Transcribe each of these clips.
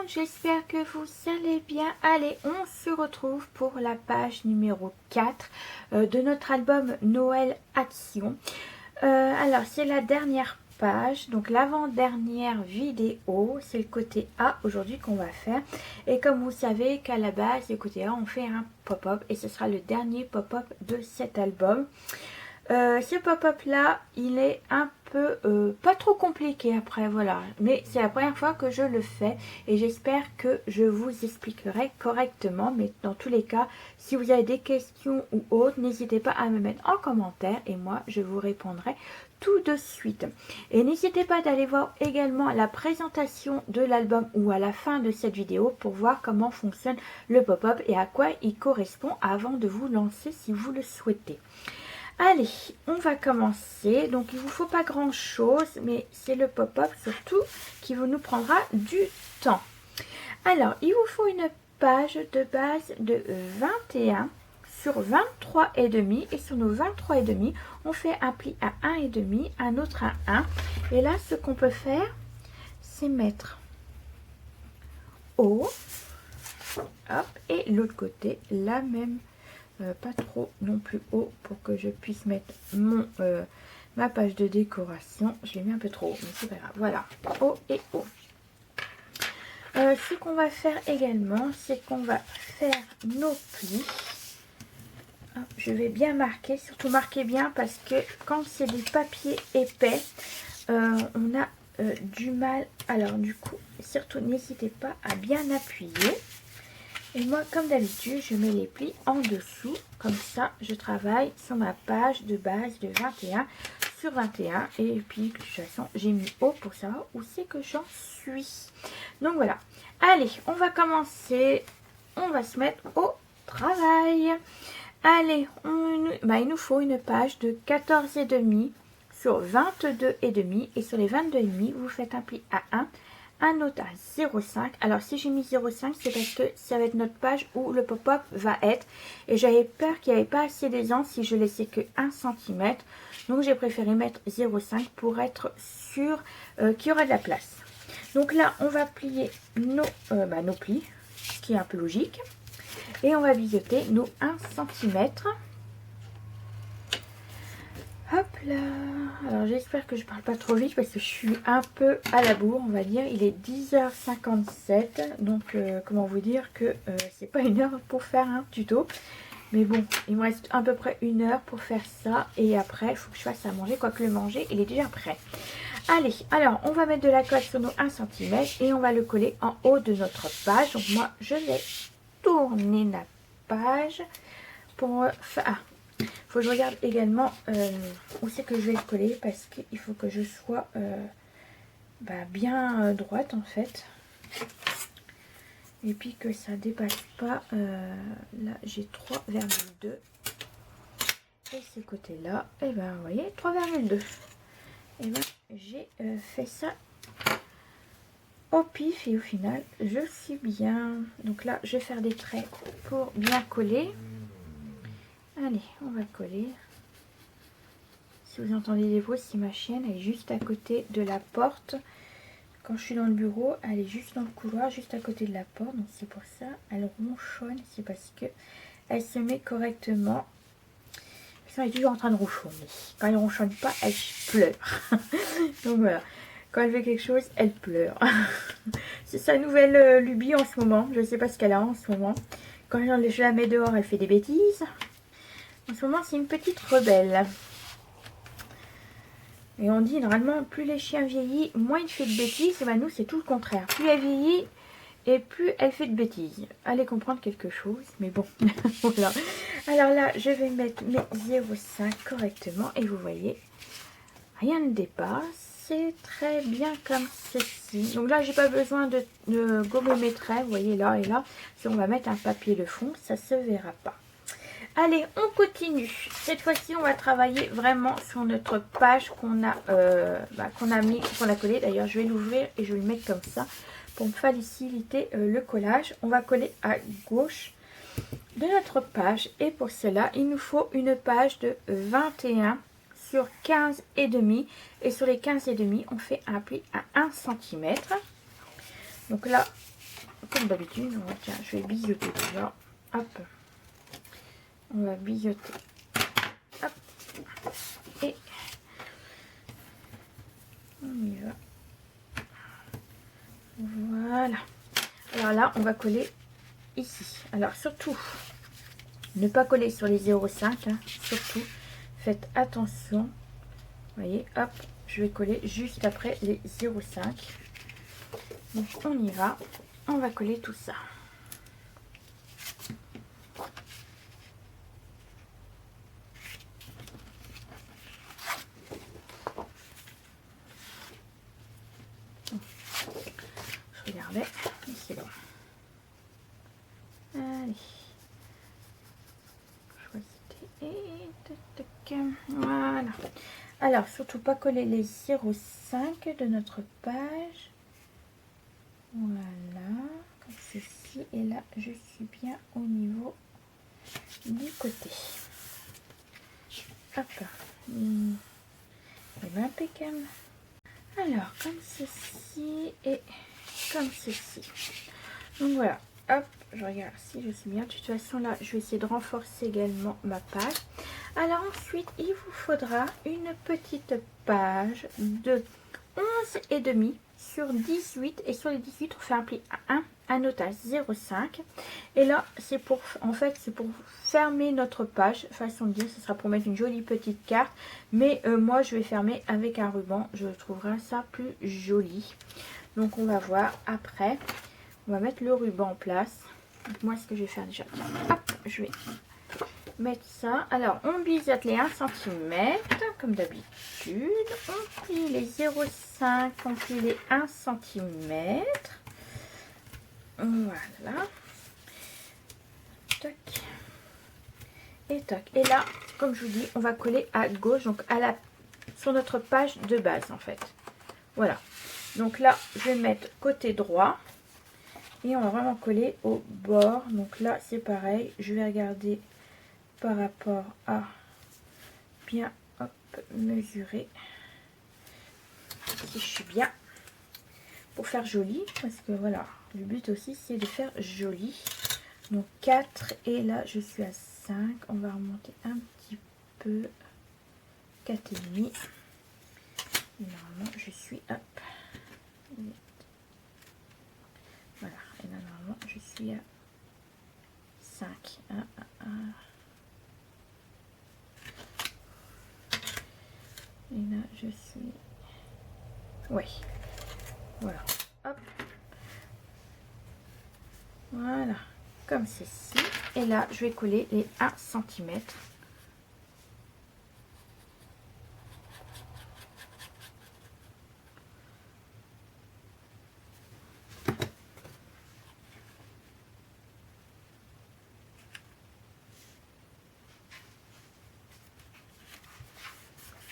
j'espère que vous allez bien. Allez, on se retrouve pour la page numéro 4 de notre album Noël Action. Alors, c'est la dernière page, donc l'avant-dernière vidéo, c'est le côté A aujourd'hui qu'on va faire. Et comme vous savez qu'à la base, le côté A, on fait un pop-up et ce sera le dernier pop-up de cet album. Ce pop-up là, il est un peu pas trop compliqué après, voilà, mais c'est la première fois que je le fais et j'espère que je vous expliquerai correctement. Mais dans tous les cas, si vous avez des questions ou autres, n'hésitez pas à me mettre en commentaire et moi je vous répondrai tout de suite. Et n'hésitez pas d'aller voir également la présentation de l'album ou à la fin de cette vidéo pour voir comment fonctionne le pop-up et à quoi il correspond avant de vous lancer si vous le souhaitez. Allez, on va commencer. Donc, il ne vous faut pas grand chose, mais c'est le pop-up surtout qui nous prendra du temps. Alors, il vous faut une page de base de 21 sur 23,5. Et sur nos 23,5, on fait un pli à 1,5, un autre à 1. Et là, ce qu'on peut faire, c'est mettre haut, hop, et l'autre côté, la même. Pas trop non plus haut pour que je puisse mettre ma page de décoration. Je l'ai mis un peu trop haut, mais c'est pas grave. Voilà, haut et haut. Ce qu'on va faire également, c'est qu'on va faire nos plis. Hop, je vais bien marquer, surtout marquer bien parce que quand c'est du papier épais, on a du mal. Alors du coup, surtout n'hésitez pas à bien appuyer. Et moi, comme d'habitude, je mets les plis en dessous. Comme ça, je travaille sur ma page de base de 21 sur 21. Et puis, de toute façon, j'ai mis haut pour savoir où c'est que j'en suis. Donc, voilà. Allez, on va commencer. On va se mettre au travail. Allez, il nous faut une page de 14,5 sur 22,5. Et sur les 22,5, vous faites un pli à 1. Un autre à 0,5. Alors si j'ai mis 0,5, c'est parce que ça va être notre page où le pop-up va être. Et j'avais peur qu'il n'y avait pas assez d'aisance si je laissais que 1 cm. Donc j'ai préféré mettre 0,5 pour être sûr qu'il y aura de la place. Donc là, on va plier nos plis, ce qui est un peu logique. Et on va biseauter nos 1 cm. Hop là. Alors j'espère que je parle pas trop vite parce que je suis un peu à la bourre, on va dire. Il est 10h57. Donc comment vous dire que c'est pas une heure pour faire un tuto. Mais bon, il me reste à peu près une heure pour faire ça. Et après, il faut que je fasse à manger. Quoique le manger, il est déjà prêt. Allez, alors on va mettre de la colle sur nos 1 cm. Et on va le coller en haut de notre page. Donc moi, je vais tourner la page pour faire... Faut que je regarde également où c'est que je vais le coller parce qu'il faut que je sois bien droite en fait. Et puis que ça dépasse pas. Là j'ai 3,2. Et ce côté là, et ben vous voyez 3,2. Et ben j'ai fait ça au pif et au final je suis bien. Donc là je vais faire des traits pour bien coller. Allez, on va coller. Si vous entendez des bruits, c'est ma chienne, elle est juste à côté de la porte. Quand je suis dans le bureau, elle est juste dans le couloir, juste à côté de la porte. Donc c'est pour ça, elle ronchonne, c'est parce que elle se met correctement. Elle est toujours en train de ronchonner. Quand elle ne ronchonne pas, elle pleure. Donc voilà, quand elle fait quelque chose, elle pleure. C'est sa nouvelle lubie en ce moment. Je ne sais pas ce qu'elle a en ce moment. Quand je la mets dehors, elle fait des bêtises. En ce moment, c'est une petite rebelle. Et on dit, normalement, plus les chiens vieillissent, moins ils font de bêtises. Et ben nous, c'est tout le contraire. Plus elle vieillit, et plus elle fait de bêtises. Allez comprendre quelque chose, mais bon. Voilà. Alors là, je vais mettre mes 0,5 correctement. Et vous voyez, rien ne dépasse. C'est très bien comme ceci. Donc là, j'ai pas besoin de gommer mes traits. Vous voyez, là et là. Si on va mettre un papier de fond, ça se verra pas. Allez, on continue. Cette fois-ci, on va travailler vraiment sur notre page qu'on a collé. D'ailleurs, je vais l'ouvrir et je vais le mettre comme ça pour me faciliter le collage. On va coller à gauche de notre page. Et pour cela, il nous faut une page de 21 sur 15,5. Et sur les 15,5, on fait un pli à 1 cm. Donc là, comme d'habitude, tiens, je vais biseauter déjà. Hop. On va biseauter. Hop. Et on y va. Voilà. Alors là, on va coller ici. Alors surtout, ne pas coller sur les 0,5. Hein, surtout, faites attention. Vous voyez, hop, je vais coller juste après les 0,5. Donc on y va. On va coller tout ça. Je regardais, c'est bon. Allez. Choisissez et tac, tac. Voilà. Alors, surtout pas coller les 0,5 de notre page. Voilà, comme ceci. Et là, je suis bien au niveau du côté. Hop. Et bien impeccable. Alors, comme ceci et comme ceci. Donc voilà. Hop, je regarde si je suis bien. De toute façon, là, je vais essayer de renforcer également ma page. Alors ensuite, il vous faudra une petite page de 11,5 sur 18. Et sur les 18, on fait un pli à 1, un notage 0,5. Et là, c'est pour, en fait, c'est pour fermer notre page. Façon de dire, ce sera pour mettre une jolie petite carte. Mais moi, je vais fermer avec un ruban. Je trouverai ça plus joli. Donc, on va voir après. On va mettre le ruban en place. Donc, moi, ce que je vais faire déjà, hop, je vais mettre ça. Alors, on biseaute les 1 cm, comme d'habitude. On plie les 0,5, on plie les 1 cm. Voilà. Tac. Et tac. Et là, comme je vous dis, on va coller à gauche, donc sur notre page de base, en fait. Voilà. Donc là, je vais mettre côté droit. Et on va vraiment coller au bord. Donc là, c'est pareil. Je vais regarder par rapport à bien mesurer si je suis bien pour faire joli. Parce que voilà, le but aussi, c'est de faire joli. Donc 4 et là, je suis à 5. On va remonter un petit peu. 4,5. Et normalement, je suis hop. Voilà, et là normalement je suis à 5. 1, 1, 1. Et là je suis... Oui. Voilà. Hop. Voilà. Comme ceci. Et là je vais coller les 1 cm.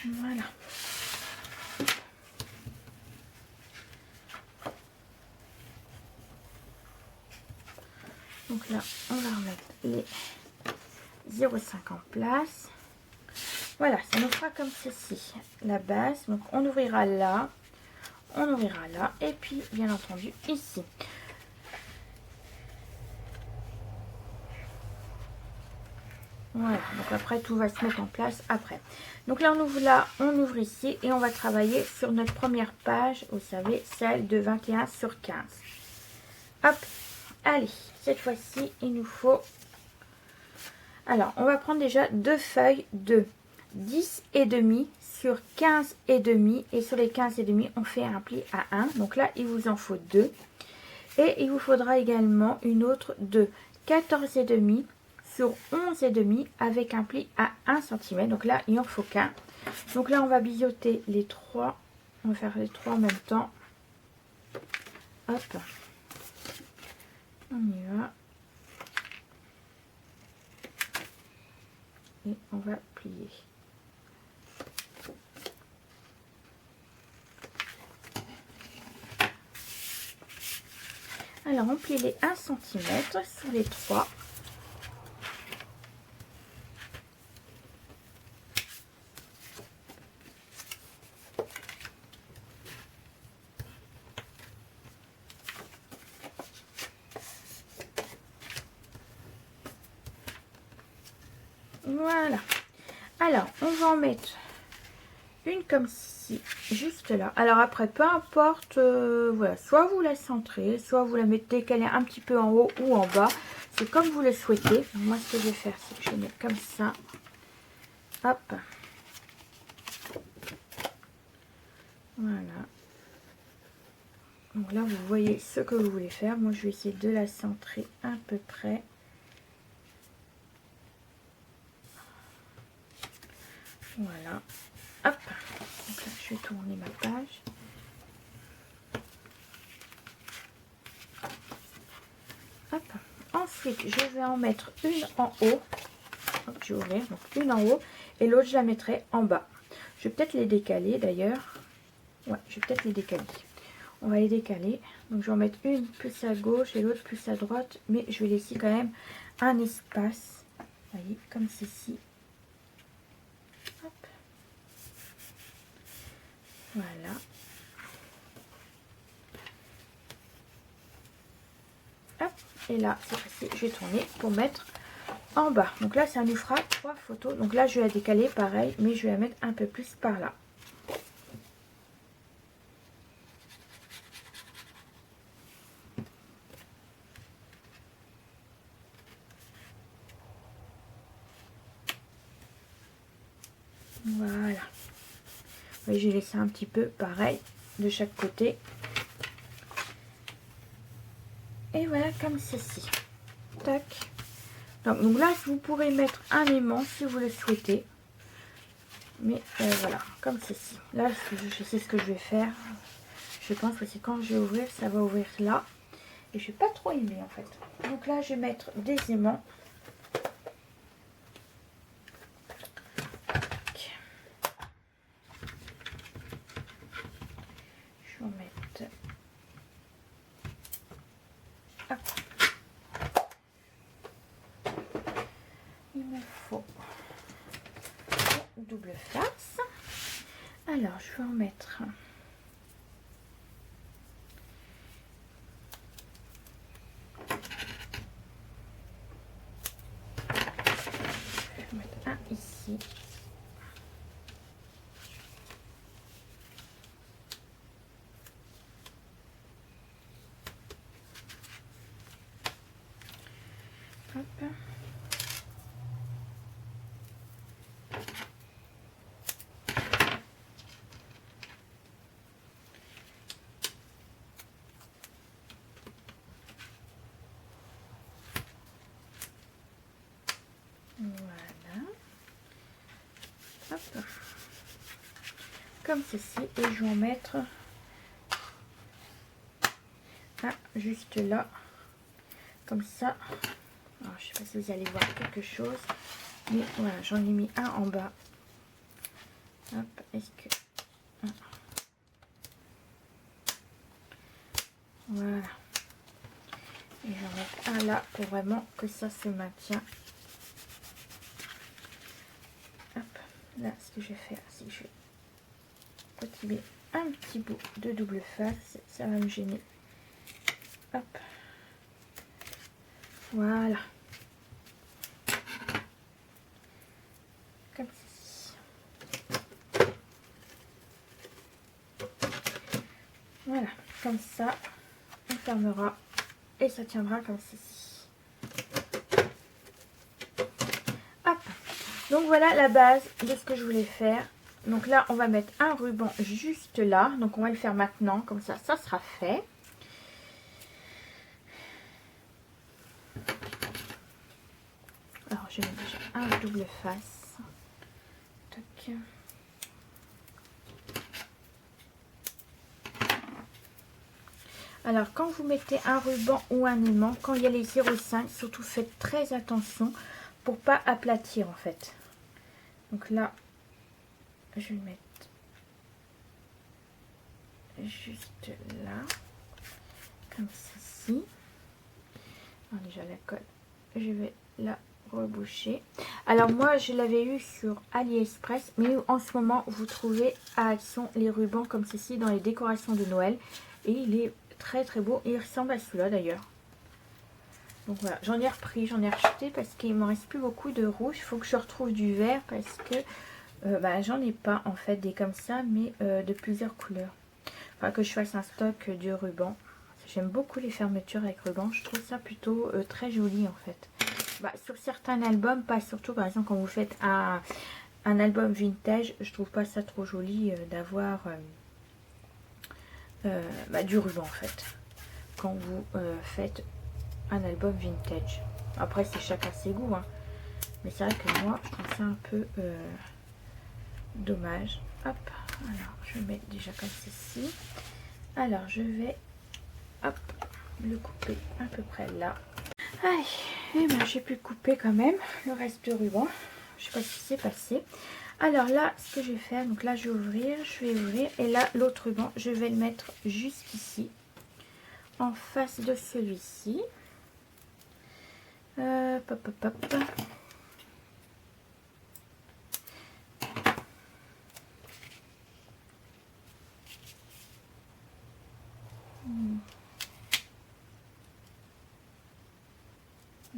Voilà. Donc là, on va remettre les 0,5 en place. Voilà, ça nous fera comme ceci, la base. Donc on ouvrira là, et puis bien entendu ici. Voilà, donc après tout va se mettre en place après. Donc là on ouvre ici et on va travailler sur notre première page, vous savez, celle de 21 sur 15. Hop, allez, cette fois-ci il nous faut... Alors on va prendre déjà deux feuilles de 10,5 sur 15,5 et sur les 15,5 on fait un pli à 1. Donc là il vous en faut deux. Et il vous faudra également une autre de 14,5 sur 11,5 avec un pli à 1 cm. Donc là, il n'en faut qu'un. Donc là, on va biseauter les trois. On va faire les trois en même temps. Hop. On y va. Et on va plier. Alors, on plie les 1 cm sous les trois. Voilà. Alors, on va en mettre une comme ci, juste là. Alors après, peu importe, voilà, soit vous la centrez, soit vous la mettez qu'elle est un petit peu en haut ou en bas. C'est comme vous le souhaitez. Moi, ce que je vais faire, c'est que je vais mettre comme ça. Hop. Voilà. Donc là, vous voyez ce que vous voulez faire. Moi, je vais essayer de la centrer à peu près. Voilà. Hop. Donc là, je vais tourner ma page. Hop. Ensuite, je vais en mettre une en haut. Hop, je vais ouvrir. Donc une en haut. Et l'autre, je la mettrai en bas. Je vais peut-être les décaler d'ailleurs. Ouais, je vais peut-être les décaler. On va les décaler. Donc je vais en mettre une plus à gauche et l'autre plus à droite. Mais je vais laisser quand même un espace. Vous voyez, comme ceci. Hop. Voilà. Hop. Et là, cette fois-ci, je vais tourner pour mettre en bas. Donc là, ça nous fera 3 photos. Donc là, je vais la décaler pareil, mais je vais la mettre un peu plus par là. Voilà. Oui, j'ai laissé un petit peu pareil de chaque côté. Et voilà, comme ceci. Tac. Donc là, vous pourrez mettre un aimant si vous le souhaitez. Mais voilà, comme ceci. Là, je sais ce que je vais faire. Je pense que c'est quand je vais ouvrir, ça va ouvrir là. Et je vais pas trop aimer en fait. Donc là, je vais mettre des aimants. Je vais en mettre. Hop. Il me faut double face. Alors, je vais en mettre. Je vais mettre un ici. Hop. Voilà. Hop. Comme ceci. Et je vais en mettre un juste là. Comme ça. Alors, je sais pas si vous allez voir quelque chose. Mais voilà, j'en ai mis un en bas. Hop, est-ce que... Voilà. Et j'en mets un là pour vraiment que ça se maintient. Hop, là, ce que je vais faire, c'est que je vais retirer un petit bout de double face. Ça va me gêner. Hop. Voilà. Comme ceci. Voilà, comme ça, on fermera et ça tiendra comme ceci. Hop. Donc voilà la base de ce que je voulais faire. Donc là, on va mettre un ruban juste là. Donc on va le faire maintenant, comme ça, ça sera fait. Alors je mets déjà un double face. Tac. Alors quand vous mettez un ruban ou un aimant, quand il y a les 0,5, surtout faites très attention pour pas aplatir en fait. Donc là, je vais le mettre juste là, comme ceci. Alors déjà la colle, je vais la reboucher. Alors moi je l'avais eu sur AliExpress, mais en ce moment vous trouvez à Action les rubans comme ceci dans les décorations de Noël. Et il est très très beau, il ressemble à celui-là d'ailleurs. Donc voilà, j'en ai repris, j'en ai racheté parce qu'il ne m'en reste plus beaucoup de rouge. Il faut que je retrouve du vert parce que j'en ai pas en fait des comme ça, mais de plusieurs couleurs. Il faudra que je fasse un stock de ruban. J'aime beaucoup les fermetures avec ruban, je trouve ça plutôt très joli en fait. Sur certains albums, pas surtout par exemple quand vous faites un album vintage, je trouve pas ça trop joli d'avoir du ruban en fait. Quand vous faites un album vintage. Après c'est chacun ses goûts, hein. Mais c'est vrai que moi je trouve ça un peu dommage. Hop, alors je vais mettre déjà comme ceci. Alors je vais le couper à peu près là. Allez, et ben j'ai pu couper quand même le reste de ruban. Je sais pas ce qui s'est passé. Alors là, ce que je vais faire, donc là je vais ouvrir et là l'autre ruban, je vais le mettre juste ici, en face de celui-ci. Hop.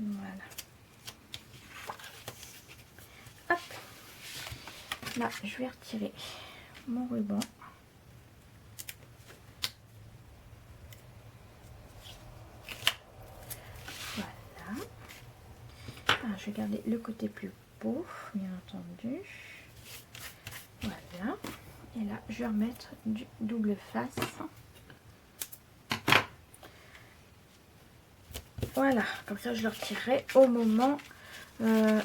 Voilà. Hop. Là, je vais retirer mon ruban. Voilà. Alors, je vais garder le côté plus beau, bien entendu. Voilà. Et là, je vais remettre du double face. Voilà, comme ça je le retirerai au moment quand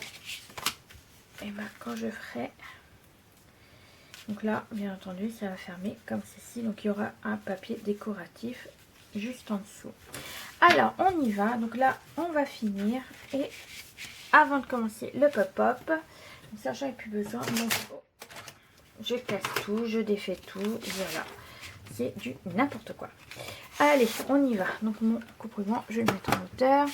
je ferai. Donc là, bien entendu, ça va fermer comme ceci. Donc il y aura un papier décoratif juste en dessous. Alors, on y va. Donc là, on va finir. Et avant de commencer le pop-up, ça j'en ai plus besoin. Donc, je casse tout, je défais tout. Voilà, c'est du n'importe quoi. Allez, on y va. Donc mon coupe-ruban, je vais le mettre en hauteur.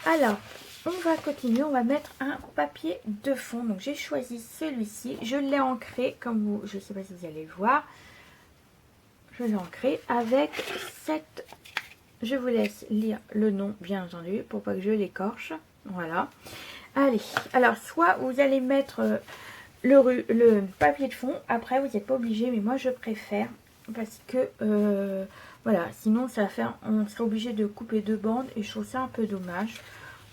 Alors, on va continuer. On va mettre un papier de fond. Donc j'ai choisi celui-ci. Je l'ai ancré, comme vous, je ne sais pas si vous allez le voir. Je l'ai ancré avec cette... Je vous laisse lire le nom, bien entendu, pour pas que je l'écorche. Voilà. Allez, alors soit vous allez mettre le papier de fond. Après, vous n'êtes pas obligé, mais moi je préfère parce que... voilà, sinon ça va faire, on sera obligé de couper deux bandes et je trouve ça un peu dommage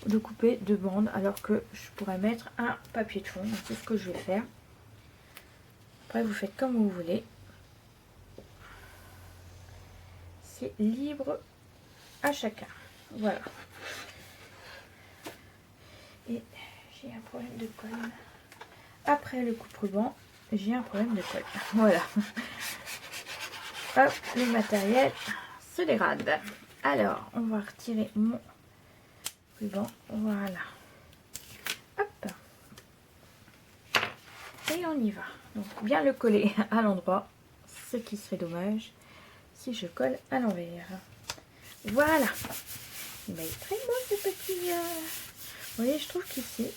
de couper deux bandes alors que je pourrais mettre un papier de fond. Donc c'est ce que je vais faire. Après vous faites comme vous voulez. C'est libre à chacun. Voilà. Et j'ai un problème de colle. Après le coupe-ruban, j'ai un problème de colle. Voilà. Hop, le matériel se dégrade. Alors, on va retirer mon ruban. Voilà. Hop. Et on y va. Donc, bien le coller à l'endroit. Ce qui serait dommage si je colle à l'envers. Voilà. Il est très beau ce petit... Vous voyez, je trouve qu'ici,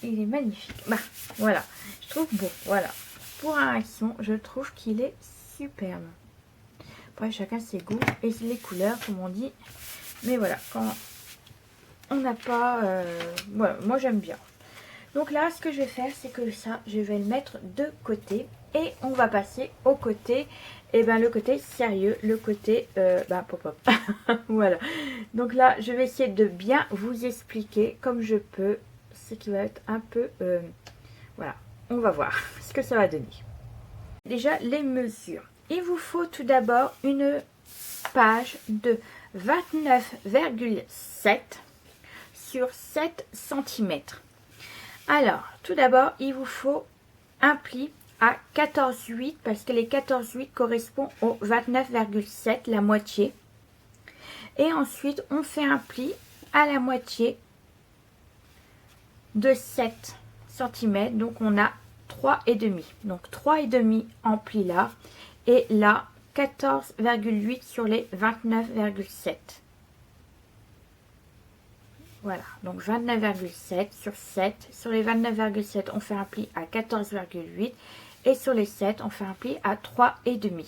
il est magnifique. Voilà. Je trouve beau. Voilà. Pour un action, je trouve qu'il est superbe. Après, chacun ses goûts et les couleurs, comme on dit. Mais voilà, quand on n'a pas... voilà, moi j'aime bien. Donc là, ce que je vais faire, c'est que ça, je vais le mettre de côté. Et on va passer au côté, le côté sérieux, le côté pop-up. Voilà. Donc là, je vais essayer de bien vous expliquer comme je peux ce qui va être un peu... voilà, on va voir ce que ça va donner. Déjà, les mesures. Il vous faut tout d'abord une page de 29,7 sur 7 cm. Alors, tout d'abord, il vous faut un pli à 14,8 parce que les 14,8 correspondent au 29,7, la moitié. Et ensuite, on fait un pli à la moitié de 7 cm. Donc, on a 3,5. Donc, 3,5 en pli là. Et là, 14,8 sur les 29,7. Voilà, donc 29,7 sur 7. Sur les 29,7, on fait un pli à 14,8. Et sur les 7, on fait un pli à 3,5.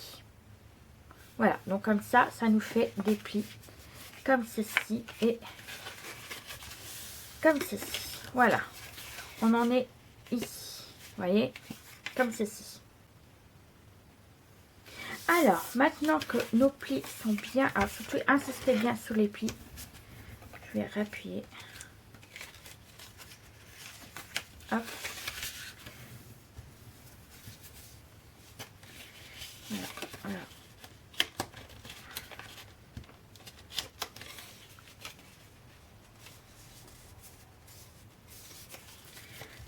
Voilà, donc comme ça, ça nous fait des plis comme ceci. Et comme ceci. Voilà, on en est ici, vous voyez, comme ceci. Alors, maintenant que nos plis sont bien, alors surtout insistez bien sur les plis, je vais réappuyer. Hop. Voilà, voilà.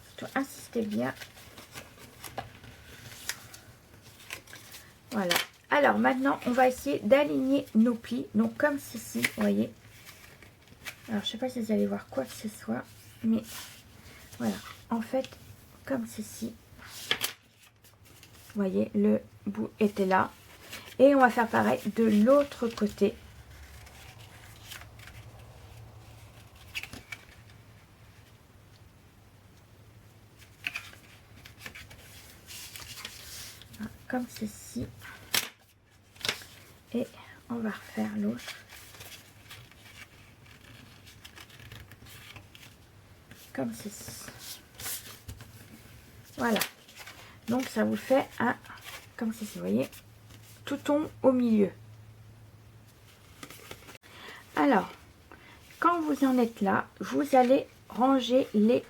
Surtout insistez bien. Voilà. Alors maintenant, on va essayer d'aligner nos plis. Donc comme ceci, vous voyez. Alors je sais pas si vous allez voir quoi que ce soit, mais voilà. En fait, comme ceci. Vous voyez, le bout était là. Et on va faire pareil de l'autre côté. Voilà, comme ceci. Et on va refaire l'autre. Comme ceci. Voilà. Donc ça vous fait un, comme ceci, vous voyez, tout tombe au milieu. Alors, quand vous en êtes là, vous allez ranger les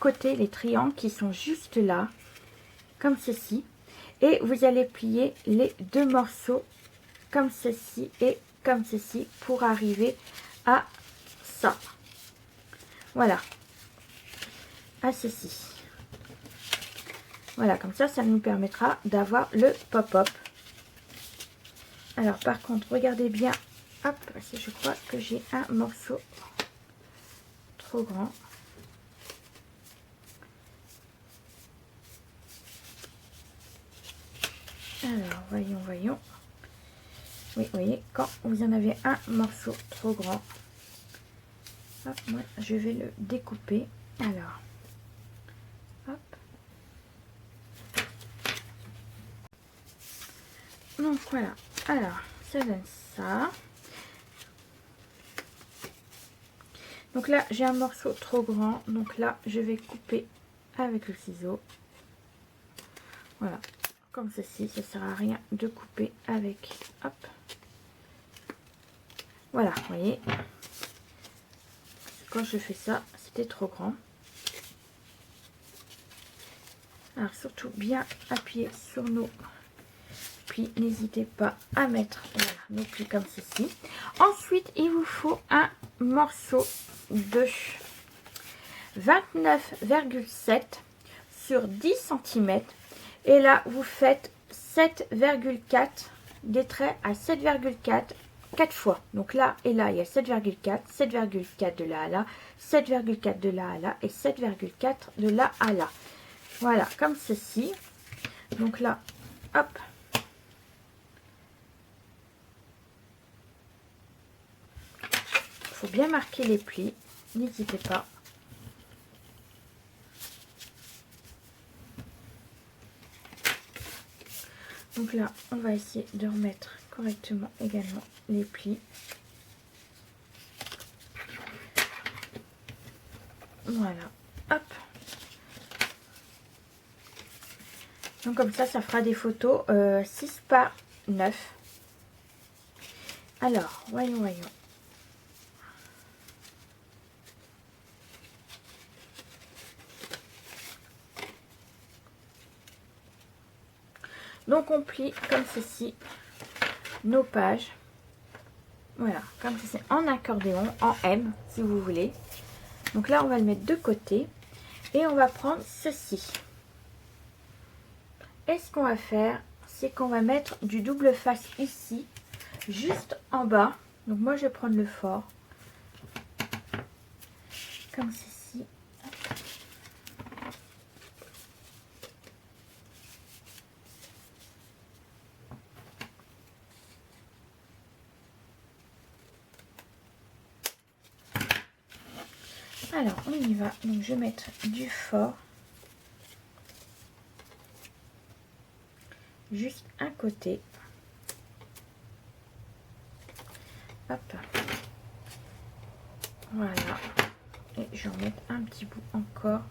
côtés, les triangles qui sont juste là, comme ceci. Et vous allez plier les deux morceaux comme ceci et comme ceci pour arriver à ça. Voilà, à ceci. Voilà, comme ça nous permettra d'avoir le pop-up. Alors par contre, regardez bien, hop, parce que je crois que j'ai un morceau trop grand. Alors, voyons. Oui, vous voyez, quand vous en avez un morceau trop grand, hop, moi, je vais le découper. Alors, hop. Donc, voilà. Alors, ça donne ça. Donc là, j'ai un morceau trop grand. Donc là, je vais couper avec le ciseau. Voilà. Comme ceci, ça ne sert à rien de couper avec, hop. Voilà, vous voyez. Quand je fais ça, c'était trop grand. Alors surtout bien appuyer sur nos plis. N'hésitez pas à mettre voilà, nos plis comme ceci. Ensuite, il vous faut un morceau de 29,7 sur 10 cm. Et là, vous faites 7,4 des traits à 7,4 4 fois. Donc là et là, il y a 7,4, 7,4 de là à là, 7,4 de là à là et 7,4 de là à là. Voilà, comme ceci. Donc là, hop. Il faut bien marquer les plis. N'hésitez pas. Donc là, on va essayer de remettre correctement également les plis. Voilà, hop. Donc comme ça fera des photos 6 par 9. Alors, voyons. Donc on plie comme ceci nos pages. Voilà, comme ceci en accordéon, en M si vous voulez. Donc là on va le mettre de côté et on va prendre ceci. Et ce qu'on va faire, c'est qu'on va mettre du double face ici, juste en bas. Donc moi je vais prendre le fort. Comme ceci. Alors on y va. Donc je vais mettre du fort. Juste un côté. Hop. Voilà. et je vais en mettre un petit bout encore.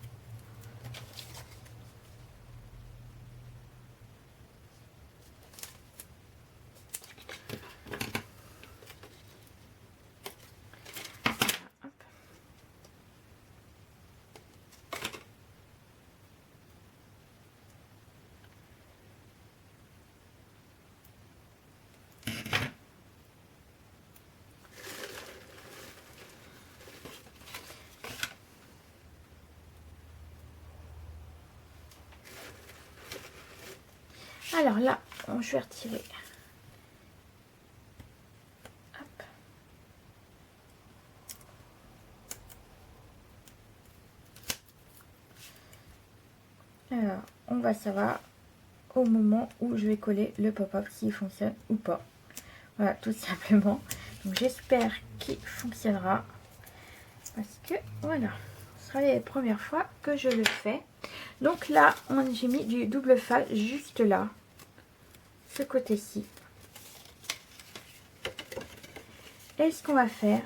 Alors là, je vais retirer. Hop. Alors, on va savoir au moment où je vais coller le pop-up s'il fonctionne ou pas. Voilà, tout simplement. Donc j'espère qu'il fonctionnera. Parce que voilà, ce sera les premières fois que je le fais. Donc là, j'ai mis du double face juste là. Ce côté-ci. Et ce qu'on va faire,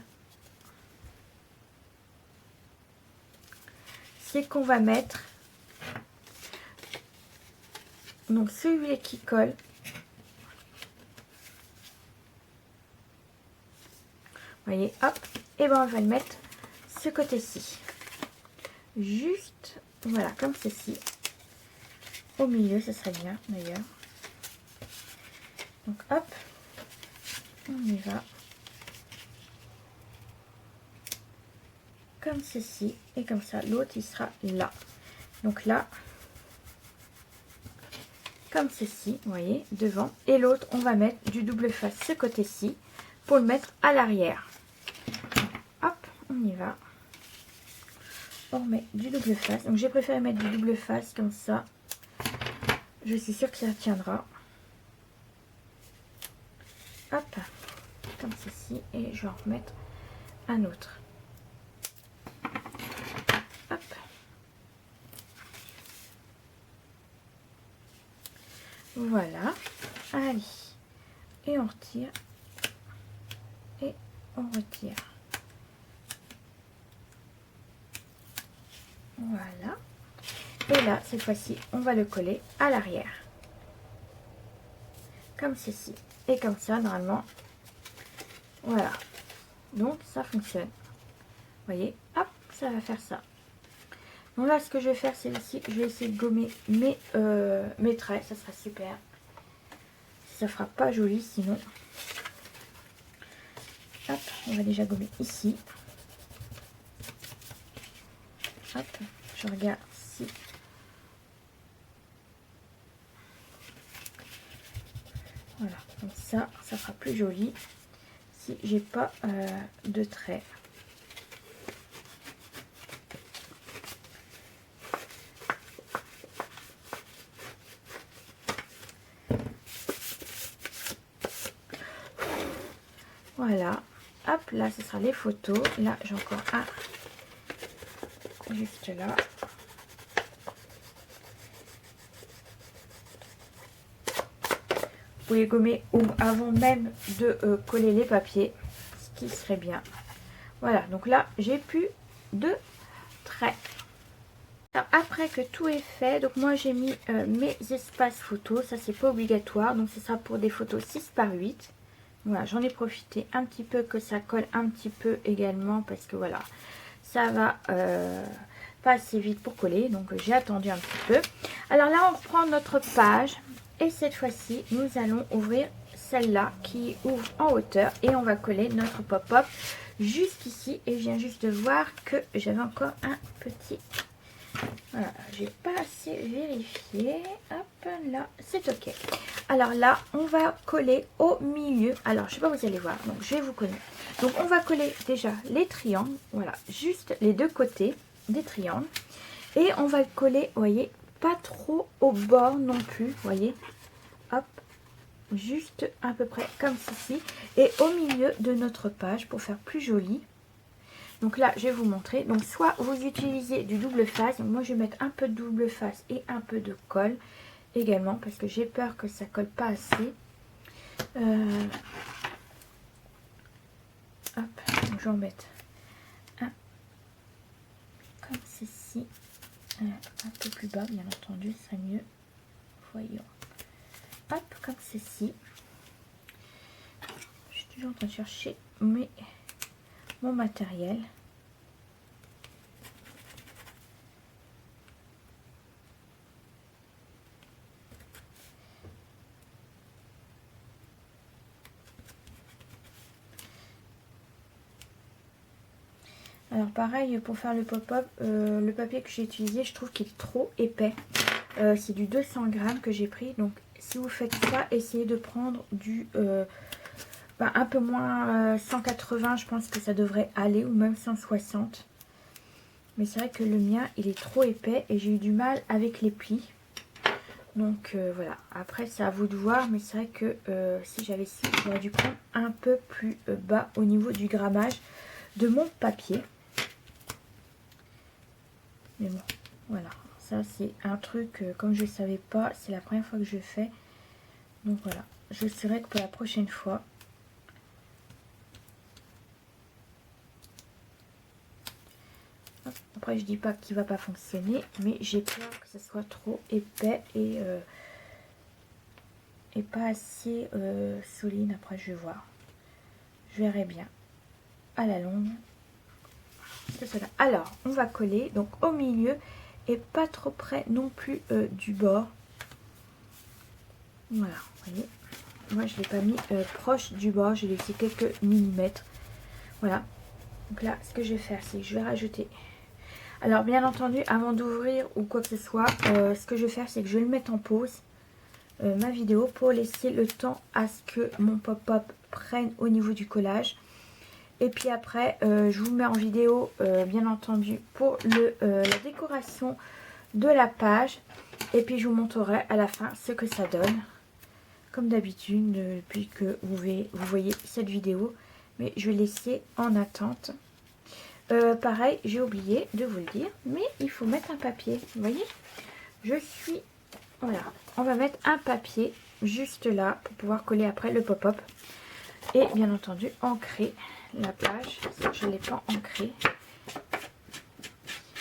c'est qu'on va mettre donc celui qui colle. Vous voyez, hop, et ben on va le mettre ce côté-ci. Juste, voilà, comme ceci. Au milieu, ça serait bien d'ailleurs. Donc hop, on y va. Comme ceci, et comme ça, l'autre il sera là. Donc là, comme ceci, vous voyez, devant. Et l'autre, on va mettre du double face ce côté-ci pour le mettre à l'arrière. Hop, on y va. On remet du double face. Donc j'ai préféré mettre du double face comme ça. Je suis sûre que ça tiendra. Hop, comme ceci. Et je vais en remettre un autre. Hop. Voilà. Allez. Et on retire. Et on retire. Voilà. Et là, cette fois-ci, on va le coller à l'arrière. Comme ceci. Et comme ça, normalement. Voilà. Donc, ça fonctionne. Vous voyez, hop, ça va faire ça. Donc là, ce que je vais faire, c'est ici, je vais essayer de gommer mes traits. Ça sera super. Ça fera pas joli, sinon. Hop, on va déjà gommer ici. Hop, je regarde si... Voilà, comme ça fera plus joli si j'ai pas de traits. Voilà, hop, là ce sera les photos. Là j'ai encore un juste là. Vous pouvez gommer avant même de coller les papiers, ce qui serait bien. Voilà, donc là j'ai plus de traits. Alors, après que tout est fait, donc moi j'ai mis mes espaces photos, ça c'est pas obligatoire, donc ce sera pour des photos 6 par 8. Voilà, j'en ai profité un petit peu que ça colle un petit peu également parce que voilà, ça va pas assez vite pour coller, donc j'ai attendu un petit peu. Alors là on reprend notre page et cette fois-ci nous allons ouvrir celle-là qui ouvre en hauteur et on va coller notre pop-up juste ici. Et je viens juste de voir que j'avais encore un petit... Voilà, j'ai pas assez vérifié. Hop, là, c'est ok. Alors là, on va coller au milieu. Alors, je sais pas, vous allez voir. Donc, je vais vous coller. Donc, on va coller déjà les triangles. Voilà, juste les deux côtés des triangles. Et on va le coller, vous voyez, pas trop au bord non plus. Vous voyez, hop, juste à peu près comme ceci. Et au milieu de notre page pour faire plus joli. Donc là, je vais vous montrer. Donc soit vous utilisez du double face. Donc moi, je vais mettre un peu de double face et un peu de colle également. Parce que j'ai peur que ça colle pas assez. Hop, donc je vais en mettre un ceci. Un peu plus bas, bien entendu, ce serait mieux. Voyons. Hop, comme ceci. Je suis toujours en train de chercher mon matériel. Alors pareil, pour faire le pop-up, le papier que j'ai utilisé, je trouve qu'il est trop épais. C'est du 200 grammes que j'ai pris. Donc si vous faites ça, essayez de prendre du un peu moins 180. Je pense que ça devrait aller, ou même 160. Mais c'est vrai que le mien, il est trop épais et j'ai eu du mal avec les plis. Donc voilà, après c'est à vous de voir. Mais c'est vrai que si j'avais su, j'aurais dû prendre un peu plus bas au niveau du grammage de mon papier. Mais bon, voilà. Ça, c'est un truc, comme je ne savais pas, c'est la première fois que je fais. Donc voilà. Je saurai que pour la prochaine fois. Hop. Après, je dis pas qu'il va pas fonctionner, mais j'ai peur que ce soit trop épais et pas assez solide. Après, je vais voir. Je verrai bien. À la longue. C'est cela. Alors, on va coller. Donc, au milieu. Et pas trop près non plus du bord. Voilà, vous voyez. Moi, je ne l'ai pas mis proche du bord. J'ai laissé quelques millimètres. Voilà. Donc là, ce que je vais faire, c'est que je vais rajouter... Alors, bien entendu, avant d'ouvrir ou quoi que ce soit, ce que je vais faire, c'est que je vais le mettre en pause, ma vidéo, pour laisser le temps à ce que mon pop-up prenne au niveau du collage. Et puis après, je vous mets en vidéo, bien entendu, pour la décoration de la page. Et puis, je vous montrerai à la fin ce que ça donne. Comme d'habitude, depuis que vous voyez cette vidéo. Mais je vais laisser en attente. Pareil, j'ai oublié de vous le dire. Mais il faut mettre un papier. Vous voyez, voilà, on va mettre un papier juste là pour pouvoir coller après le pop-up. Et bien entendu, ancrer la page. Je ne l'ai pas ancré.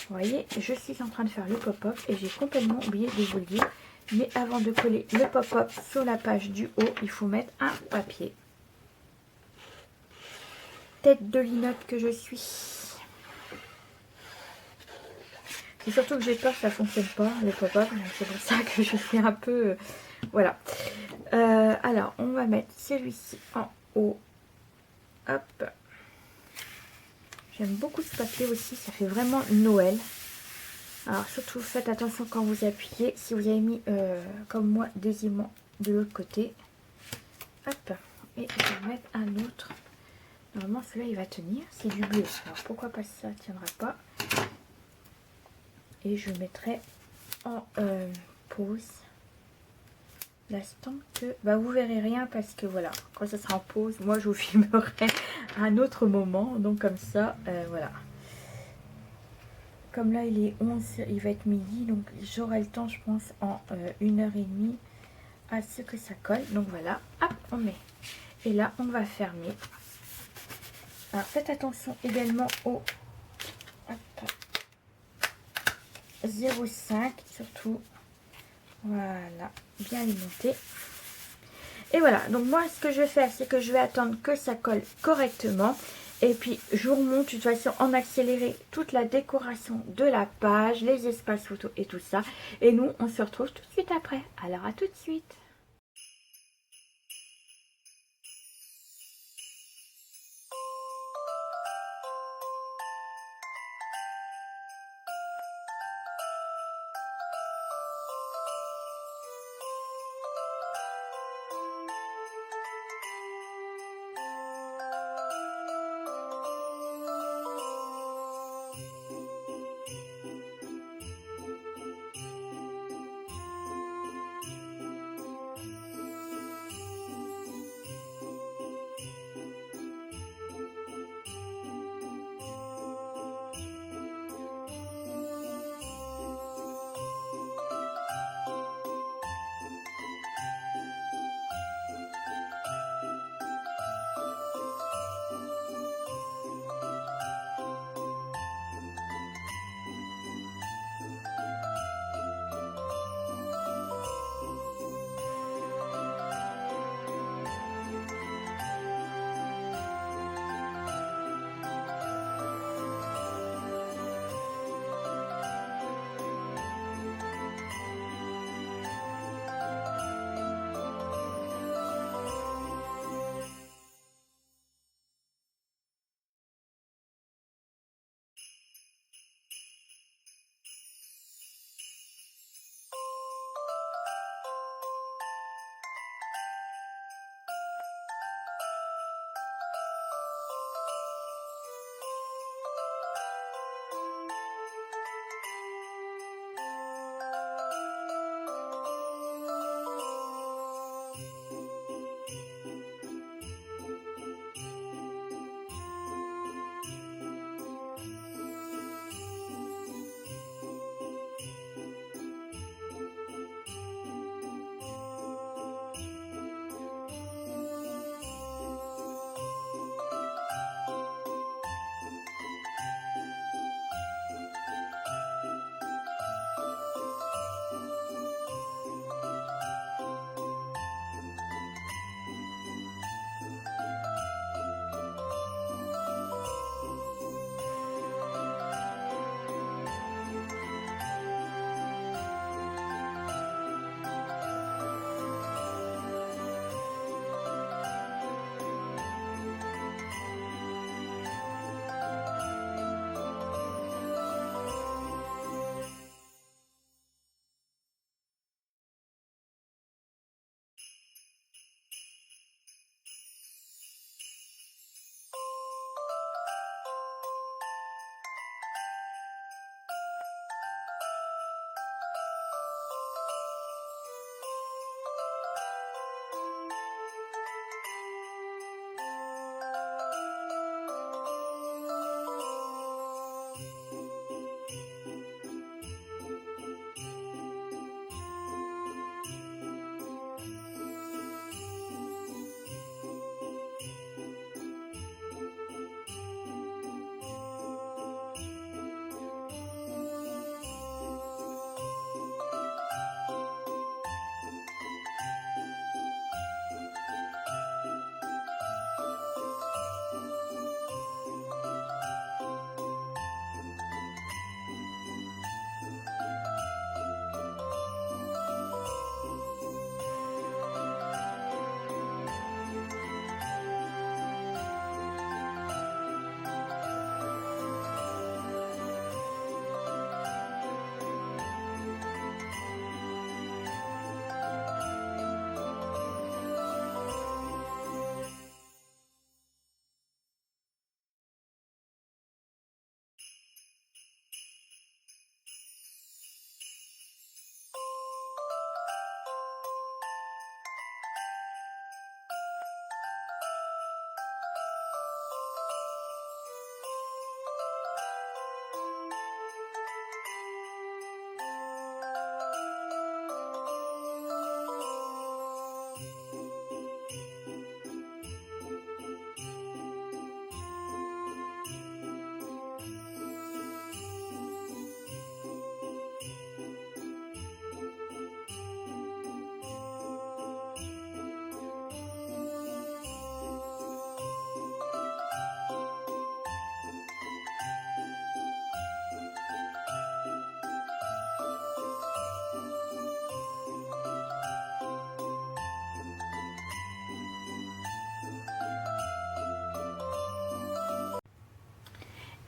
Vous voyez, je suis en train de faire le pop-up et j'ai complètement oublié de vous le dire. Mais avant de coller le pop-up sur la page du haut, il faut mettre un papier. Tête de linotte que je suis. C'est surtout que j'ai peur que ça ne fonctionne pas, le pop-up. C'est pour ça que je suis un peu... voilà. Alors, on va mettre celui-ci en haut. Hop. J'aime beaucoup ce papier aussi. Ça fait vraiment Noël. Alors, surtout, faites attention quand vous appuyez. Si vous avez mis, comme moi, des aimants de l'autre côté. Hop. Et je vais mettre un autre. Normalement, celui-là, il va tenir. C'est du bleu. Alors, pourquoi pas ça ne tiendra pas. Et je mettrai en pause l'instant que... vous verrez rien parce que voilà, quand ça sera en pause, moi je vous filmerai à un autre moment. Donc comme ça, voilà. Comme là il est 11, il va être midi. Donc j'aurai le temps, je pense, en 1h30 à ce que ça colle. Donc voilà, hop, on met. Et là, on va fermer. Alors faites attention également au... Hop. 0,5 surtout, voilà, bien alimenté. Et voilà, donc moi ce que je vais faire, c'est que je vais attendre que ça colle correctement et puis je vous remonte de toute façon en accéléré toute la décoration de la page, les espaces photos et tout ça. Et nous on se retrouve tout de suite après. Alors à tout de suite.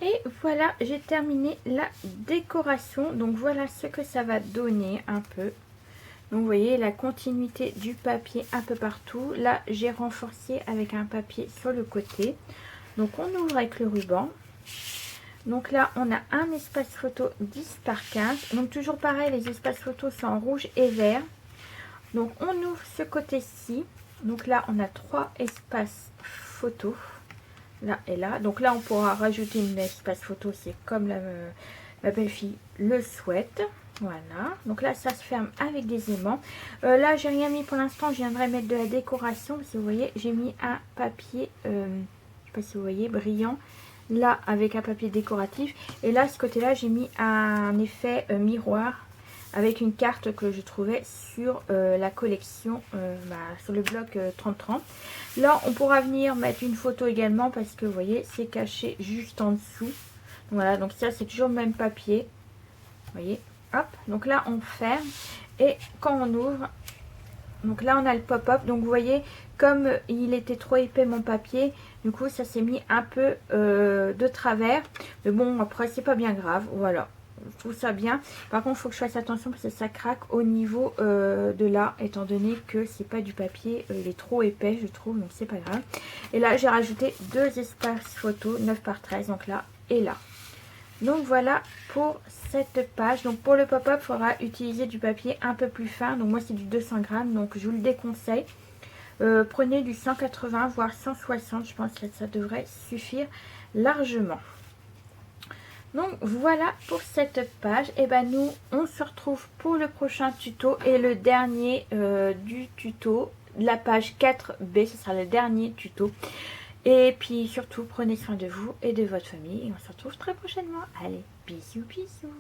Et voilà, j'ai terminé la décoration. Donc voilà ce que ça va donner un peu. Donc vous voyez la continuité du papier un peu partout. Là j'ai renforcé avec un papier sur le côté. Donc on ouvre avec le ruban. Donc là on a un espace photo 10 par 15. Donc toujours pareil, les espaces photos sont en rouge et vert. Donc on ouvre ce côté-ci. Donc là on a 3 espaces photos. Là et là. Donc là on pourra rajouter une espace photo, c'est comme ma belle-fille le souhaite. Voilà, donc là ça se ferme avec des aimants. Là j'ai rien mis pour l'instant, je viendrai mettre de la décoration. Parce que vous voyez, j'ai mis un papier, je sais pas si vous voyez, brillant. Là avec un papier décoratif. Et là ce côté là j'ai mis un effet miroir. Avec une carte que je trouvais sur la collection, sur le bloc 3030. Là, on pourra venir mettre une photo également parce que vous voyez, c'est caché juste en dessous. Voilà, donc ça, c'est toujours le même papier. Vous voyez, hop. Donc là, on ferme. Et quand on ouvre, donc là, on a le pop-up. Donc vous voyez, comme il était trop épais mon papier, du coup, ça s'est mis un peu de travers. Mais bon, après, c'est pas bien grave. Voilà. Je trouve ça bien. Par contre, il faut que je fasse attention parce que ça craque au niveau de là, étant donné que c'est pas du papier, il est trop épais, je trouve, donc c'est pas grave. Et là, j'ai rajouté 2 espaces photos, 9 par 13, donc là et là. Donc voilà pour cette page. Donc pour le pop-up, il faudra utiliser du papier un peu plus fin. Donc moi, c'est du 200 grammes, donc je vous le déconseille. Prenez du 180 voire 160, je pense que ça devrait suffire largement. Donc voilà pour cette page. Et ben nous on se retrouve pour le prochain tuto et le dernier du tuto, la page 4B, ce sera le dernier tuto. Et puis surtout prenez soin de vous et de votre famille et on se retrouve très prochainement. Allez, bisous bisous.